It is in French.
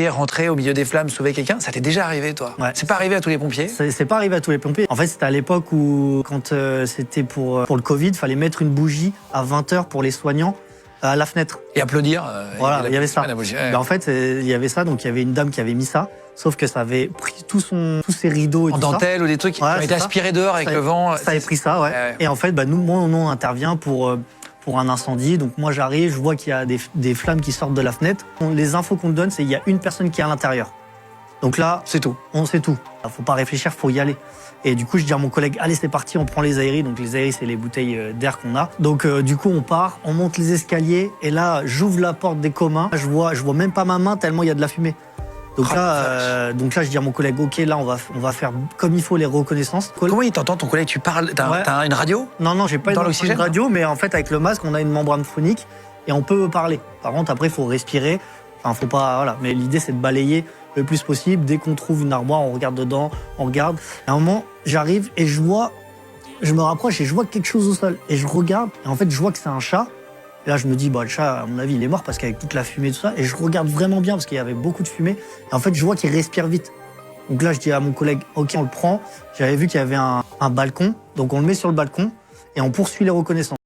Et rentrer au milieu des flammes, sauver quelqu'un, ça t'est déjà arrivé, toi? Ouais. C'est pas arrivé à tous les pompiers? C'est pas arrivé à tous les pompiers. En fait, c'était à l'époque où, quand c'était pour le Covid, il fallait mettre une bougie à 20h pour les soignants à la fenêtre. Et applaudir. Voilà, il y avait ça. Ouais. En fait, il y avait ça, donc il y avait une dame qui avait mis ça, sauf que ça avait pris tous ses rideaux et En tout dentelle ça. ou des trucs qui ont été aspirés dehors avec le vent. Ça avait pris ça, ouais. Et en fait, nous, on intervient pour un incendie. Donc moi, j'arrive, je vois qu'il y a des flammes qui sortent de la fenêtre. Les infos qu'on te donne, c'est qu'il y a une personne qui est à l'intérieur. Donc là, c'est tout. On sait tout. Faut pas réfléchir, faut y aller. Et du coup, je dis à mon collègue, allez, c'est parti, on prend les aéris. Donc les aéris, c'est les bouteilles d'air qu'on a. Donc du coup, on part, on monte les escaliers. Et là, j'ouvre la porte des communs. Je vois même pas ma main tellement il y a de la fumée. Donc là, je dis à mon collègue, ok, là, on va faire comme il faut les reconnaissances. Comment il t'entend, ton collègue? Tu parles, t'as une radio? Non, j'ai pas une radio, mais en fait, avec le masque, on a une membrane phonique et on peut parler. Par contre, après, il faut respirer. Enfin, faut pas, voilà. Mais l'idée, c'est de balayer le plus possible. Dès qu'on trouve une armoire, on regarde dedans, on regarde. À un moment, j'arrive et je me rapproche et je vois quelque chose au sol. Et je regarde, et en fait, je vois que c'est un chat. Et là, je me dis, le chat, à mon avis, il est mort parce qu'avec toute la fumée et tout ça. Et je regarde vraiment bien parce qu'il y avait beaucoup de fumée. Et en fait, je vois qu'il respire vite. Donc là, je dis à mon collègue, ok, on le prend. J'avais vu qu'il y avait un balcon. Donc on le met sur le balcon et on poursuit les reconnaissances.